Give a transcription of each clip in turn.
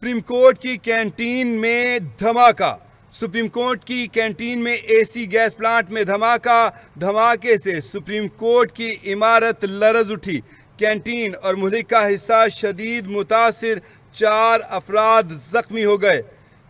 Supreme court की canteen में धमाका। सुप्रीम कोर्ट की कैंटीन में एसी गैस प्लांट में धमाका। धमाके से सुप्रीम कोर्ट की इमारत लरज उठी। कैंटीन और मुल्क का हिस्सा शदीद मुतासिर, 4 अफराद जख्मी हो गए।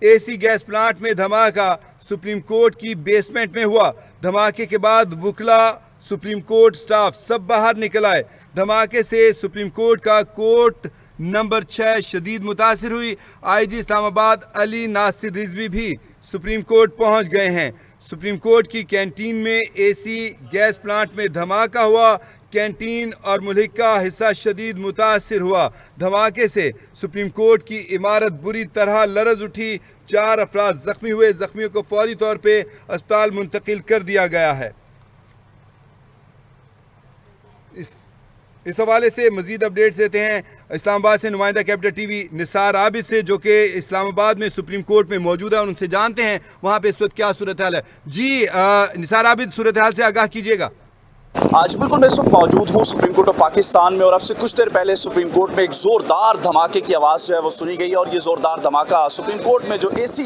एसी गैस प्लांट में धमाका सुप्रीम कोर्ट की बेसमेंट में हुआ। धमाके के बाद वकला, सुप्रीम कोर्ट स्टाफ सब बाहर निकल आए। धमाके से सुप्रीम कोर्ट का कोर्ट नंबर 6 शदीद मुतासिर हुई। आईजी इस्लामाबाद अली नासिर रिजवी भी सुप्रीम कोर्ट पहुंच गए हैं। सुप्रीम कोर्ट की कैंटीन में एसी गैस प्लांट में धमाका हुआ। कैंटीन और मुल्क का हिस्सा शदीद मुतासिर हुआ। धमाके से सुप्रीम कोर्ट की इमारत बुरी तरह लरज उठी। 4 अफराद जख्मी हुए। जख्मियों को फौरी तौर पे अस्पताल मुंतकिल कर दिया गया है। इस हवाले से मजीद अपडेट्स देते हैं इस्लामाबाद से नुमाइंदा कैपिटल टीवी निसार आबिद से, जो कि इस्लामाबाद में सुप्रीम कोर्ट में मौजूद है, और उनसे जानते हैं वहाँ पे इस वक्त क्या सूरत हाल है। जी निसार आबिद, सूरत हाल से आगाह कीजिएगा। आज बिल्कुल मैं इस वक्त मौजूद हूँ सुप्रीम कोर्ट ऑफ पाकिस्तान में, और अब से कुछ देर पहले सुप्रीम कोर्ट में एक ज़ोरदार धमाके की आवाज़ जो है वो सुनी गई। और ये ज़ोरदार धमाका सुप्रीम कोर्ट में जो एसी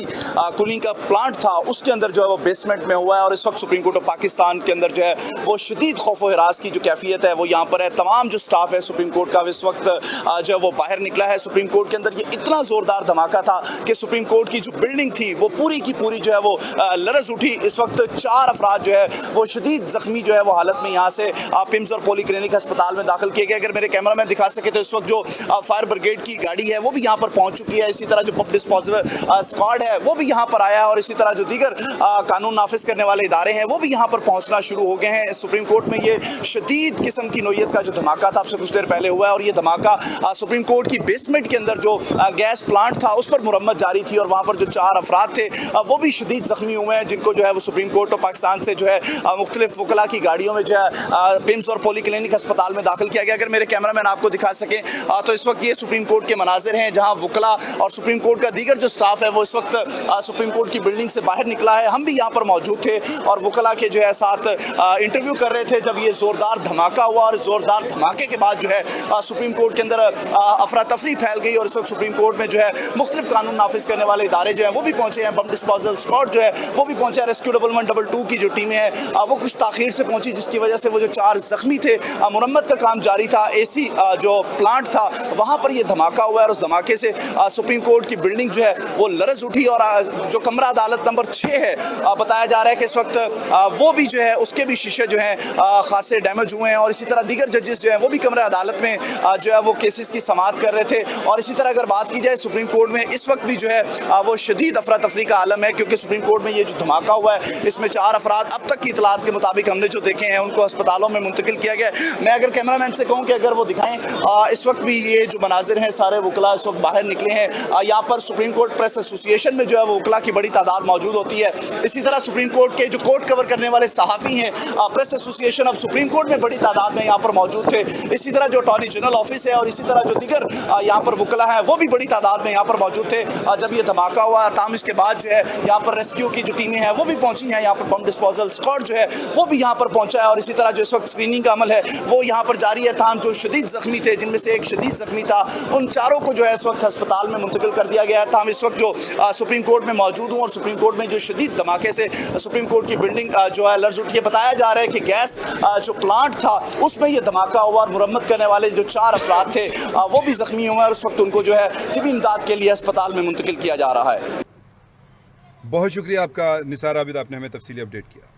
कूलिंग का प्लांट था उसके अंदर जो है वो बेसमेंट में हुआ है। और इस वक्त सुप्रीम कोर्ट ऑफ पाकिस्तान के अंदर जो है वो शदीद खौफ व हिरास की जो कैफियत है वो यहाँ पर है। तमाम जो स्टाफ है सुप्रीम कोर्ट का इस वक्त जो है वो बाहर निकला है। सुप्रीम कोर्ट के अंदर ये इतना ज़ोरदार धमाका था कि सुप्रीम कोर्ट की जो बिल्डिंग थी वो पूरी की पूरी जो है वो लरज उठी। इस वक्त 4 अफराद जो है वो शदीद जख्मी जो है वो हालत में यहाँ से पिम्स और पॉली क्लिनिक अस्पताल में दाखिल किए गए। अगर मेरे कैमरा मैन दिखा सके तो इस वक्त जो फायर ब्रिगेड की गाड़ी है वो भी यहाँ पर पहुंच चुकी है। इसी तरह जो बम डिस्पोजल स्क्वाड है वो भी यहाँ पर आया है, और इसी तरह जो दीगर कानून नाफिज करने वाले इदारे हैं वो भी यहाँ पर पहुँचना शुरू हो गए हैं। सुप्रीम कोर्ट में ये शदीद किस्म की नोयत का जो धमाका था आपसे कुछ देर पहले हुआ है, और ये धमाका सुप्रीम कोर्ट की बेसमेंट के अंदर जो गैस प्लांट था उस पर मुरम्मत जारी थी, और वहाँ पर जो 4 अफराद थे वो भी शदीद जख्मी हुए हैं, जिनको जो है वो सुप्रीम कोर्ट ऑफ पाकिस्तान से जो है मुख्तलिफ वकला की गाड़ियों में जो है पिम्स और पॉली क्लिनिक अस्पताल में दाखिल किया गया। अगर मेरे कैमरामैन आपको दिखा सके तो इस वक्त ये सुप्रीम कोर्ट के मनाजिर हैं, जहां वकला और सुप्रीम कोर्ट का दीगर जो स्टाफ है वो इस वक्त सुप्रीम कोर्ट की बिल्डिंग से बाहर निकला है। हम भी यहाँ पर मौजूद थे और वकला के जो है साथ इंटरव्यू कर रहे थे जब ये ज़ोरदार धमाका हुआ। और ज़ोरदार धमाके के बाद जो है सुप्रीम कोर्ट के अंदर अफरा तफरी फैल गई, और इस वक्त सुप्रीम कोर्ट में जो है मुख्तलिफ कानून नाफिज करने वाले इदारे जो हैं वो भी पहुंचे हैं। बम डिस्पोजल स्क्वाड जो है वो भी पहुंचा है। रेस्क्यू 112 की जो टीमें हैं वो कुछ ताखीर से पहुंची, जिसकी वजह से वो जो 4 जख्मी थे, मुरम्मत का काम जारी था। एसी जो प्लांट था वहाँ पर ये धमाका हुआ है, और उस धमाके से सुप्रीम कोर्ट की बिल्डिंग जो है वो लरज उठी। और जो कमरा अदालत नंबर 6 है बताया जा रहा है कि इस वक्त वो भी जो है उसके भी शीशे जो हैं खासे डैमेज हुए हैं। और इसी तरह दीगर जजेस जो हैं वो भी कमरा अदालत में जो है वो केसेस की समाअत कर रहे थे। और इसी तरह अगर बात की जाए सुप्रीम कोर्ट में इस वक्त भी जो है वो शदीद अफरा तफरी का आलम है, क्योंकि सुप्रीम कोर्ट में ये जो धमाका हुआ है इसमें 4 अफराद अब तक की इतलात के मुताबिक हमने जो देखे हैं उनको अस्पतालों में मुंतकिल किया गया। मैं अगर कैमरामैन से कहूं कि अगर वो दिखाएं इस वक्त भी ये जो मनाजिर हैं, सारे वकला इस वक्त बाहर निकले हैं। यहाँ पर सुप्रीम कोर्ट प्रेस एसोसिएशन में जो है वो वकला की बड़ी तादाद मौजूद होती है। इसी तरह सुप्रीम कोर्ट के जो कोर्ट कवर करने वाले सहाफ़ी हैं, प्रेस एसोसिएशन अब सुप्रीम कोर्ट में बड़ी तादाद में यहाँ पर मौजूद थे। इसी तरह जो अटॉर्नी जनरल ऑफिस है और इसी तरह जो दीगर यहाँ पर वकला हैं वो भी बड़ी तादाद में यहाँ पर मौजूद थे जब ये धमाका हुआ। ताम इसके बाद जो है यहाँ पर रेस्क्यू की जो टीमें हैं वो भी पहुँची हैं। यहाँ पर बम डिस्पोजल स्क्वाड जो है वो भी यहाँ पर पहुँचा है, और इसी तरह जो इस वक्त स्क्रीनिंग का अमल है वो यहाँ पर जारी है। ताम जो शदीद जख्मी थे, जिनमें से एक शदीद जख्मी था, उन 4 को जो है इस वक्त अस्पताल में मुंतकिल कर दिया गया है। ताम इस वक्त जो सुप्रीम कोर्ट में मौजूद हूँ, और सुप्रीम कोर्ट में जो शदीद धमाके से सुप्रीम कोर्ट की बिल्डिंग जो है लर्ज उठी है। बताया जा रहा है कि गैस जो प्लांट था उसमें ये धमाका हुआ, और मुरम्मत करने वाले जो 4 अफराद थे वो भी जख्मी हुए, और उस वक्त उनको जो है तिबी इमदाद के लिए अस्पताल में मुंतकिल किया जा रहा है। बहुत शुक्रिया आपका निसार आबिद, आपने हमें तफसीली अपडेट किया।